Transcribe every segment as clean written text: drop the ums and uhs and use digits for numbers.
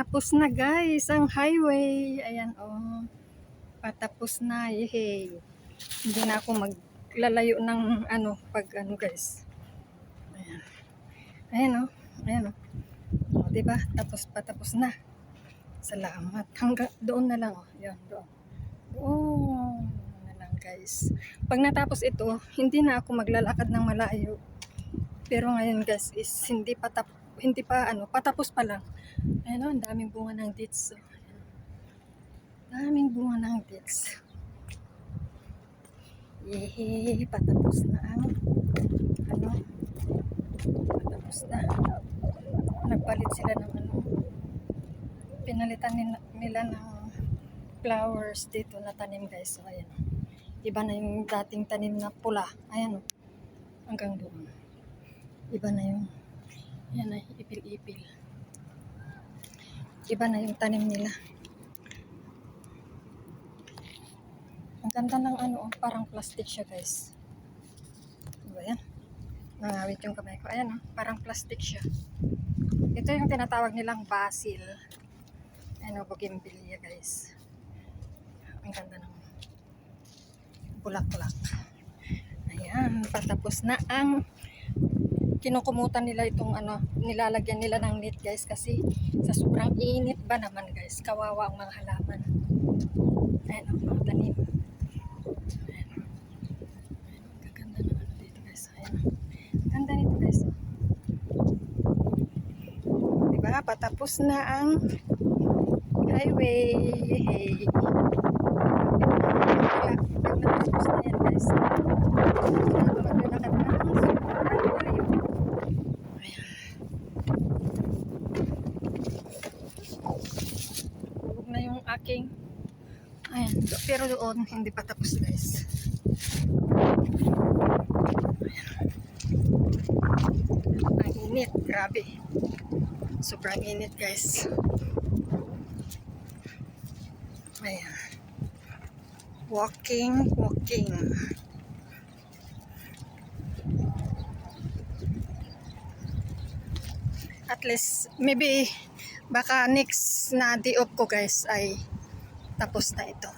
Patapos na guys ang highway. Ayan oh. Patapos na. Yehey. Hindi na ako maglalayo ng pag guys. Ayan. Ayan oh. Ayan oh. O, diba? Patapos na. Salamat. Hanggang doon na lang oh. Ayan, doon. Doon na lang guys. Pag natapos ito, hindi na ako maglalakad ng malayo. Pero ngayon guys is hindi pa patapos pa lang. Ayan o, ang daming bunga ng dates. So, daming bunga ng dates. Yehey, patapos na ang patapos na. Nagpalit sila ng pinalitan nila ng flowers dito na tanim guys. So ayan. Iba na yung dating tanim na pula. Ayan o. Hanggang doon. Iba na yung yan ay ipil-ipil. Iba na yung tanim nila. Ang ganda ng parang plastic siya guys. Diba yan? Nangawit yung kamay ko. Ayan parang plastic siya. Ito yung tinatawag nilang basil. Ayan bougainvillea guys. Ang ganda ng bulak-bulak. Ayan, patapos na ang kinukumutan nila itong nilalagyan nila ng net guys kasi sa sobrang init ba naman guys, kawawa ang mga halaman. Ayan ang mga tanim. Ayan. Gaganda ng dito guys. Ayan. Ganda nito guys. Diba? Patapos na ang highway. Hey. Patapos na yan guys. Maglalakad na ang sobrang layo. Huwag na yung aking pero doon hindi pa tapos guys. Ang init, grabe. Sobrang init guys. Ayan. Walking. At least, maybe, baka next na day off ko guys ay tapos na ito.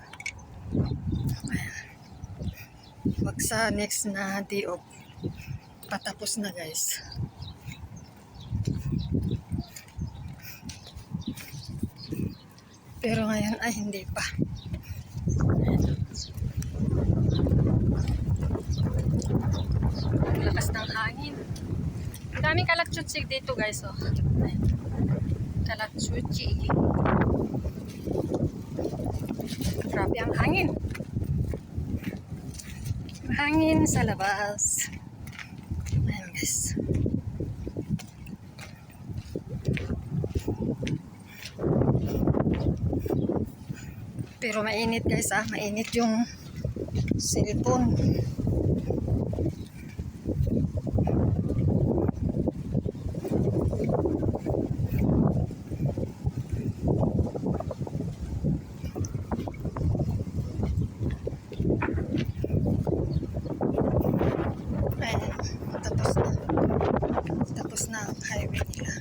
Ayan. Wag sa next na day off. Patapos na guys. Pero ngayon ay hindi pa. Ang lakas ng hangin. Ang daming kalatsutsig dito guys. Oh. Kalatsutsig. Grabe ang hangin. Hangin sa labas. Ayan guys. Pero mainit guys mainit yung cellphone. Ayan, tapos na ang highway nila.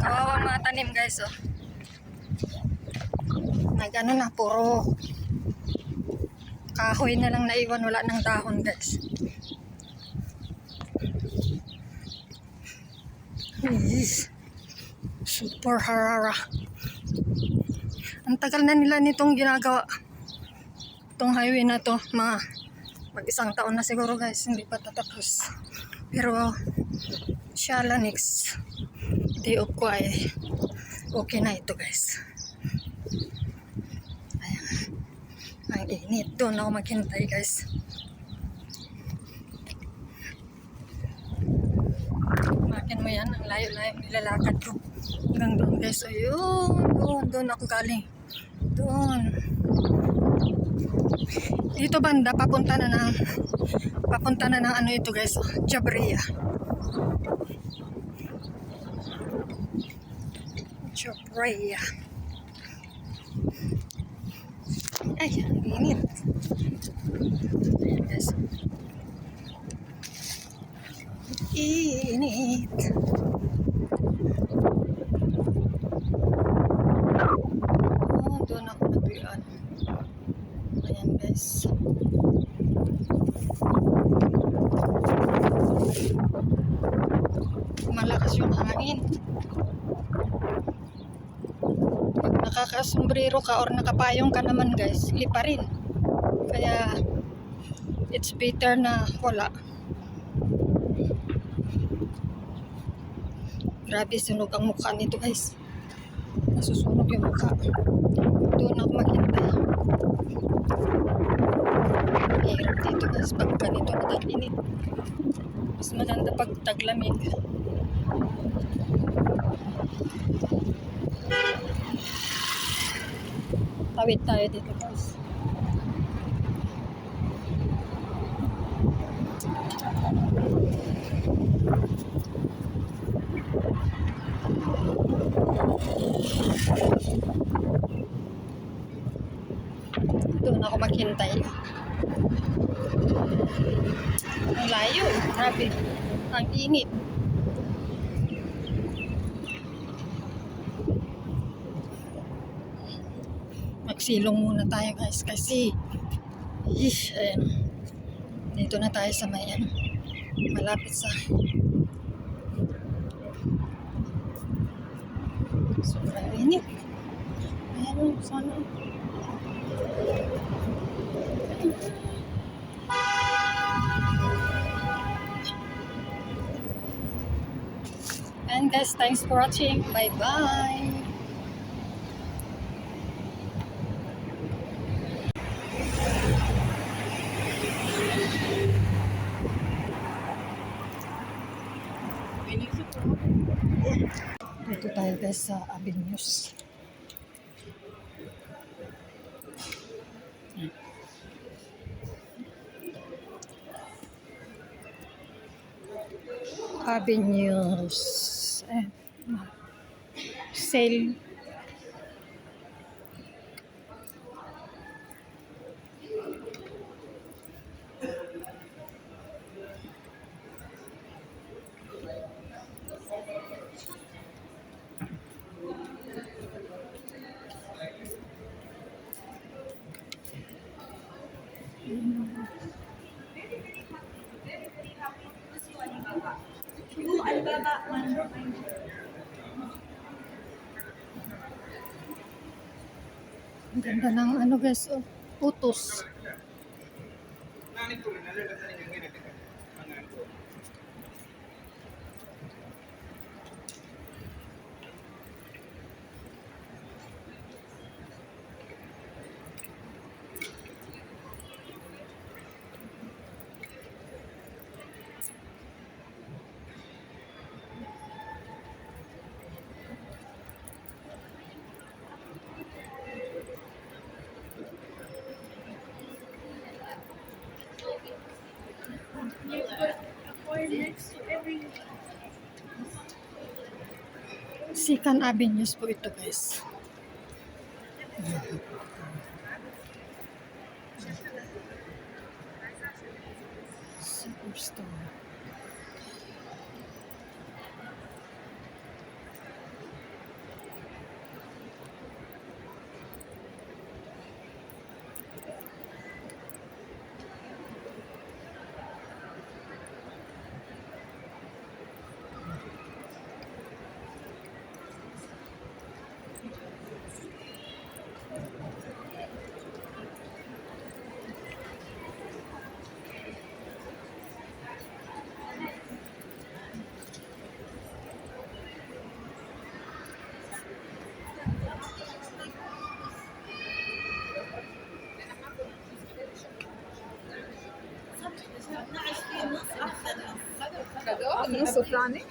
Kawawang mga tanim guys oh. Na puro kahoy na lang naiwan, wala ng dahon guys. Super harara. Ang tagal na nila nitong ginagawa. Itong highway na to, mag-isang taon na siguro guys, hindi pa tatapos. Pero inshallah next day off ko ay okay na ito guys. Ayan. Ang init. Doon ako maghintay guys. Makin mo yan, ang layo-layo nilalakad ko. Hanggang doon guys. Ayun, doon ako galing. Doon. Dito banda, papunta na ng ito guys. Jabriya. Ay, ang init. Ayan guys. init. Oh, doon ako naglaan. Ayan guys. Malakas yung hangin. Pag nakakasombrero ka or nakapayong ka naman guys, lipa rin. Kaya it's better na wala. Grabe, sunog ang mukha nito guys. Nasusunog yung mukha. Doon ako maghintay. Mahirap dito guys pag ganito nag-init. Mas maganda pag taglamig. Tawid tayo dito guys. Doon ako maghintay. Ang layo. Grabe. Ang init. Magsilong muna tayo guys kasi ayan. Dito na tayo sa may malapit sa sobrang init. Ayan, sana. And guys, thanks for watching. Bye bye. Dito tayo guys sa Avenues. Avenues. Sale. Ang ganda ng ano guys, oh, putos. Sikan Avenues po ito guys. Superstore. Ano, Sofrani?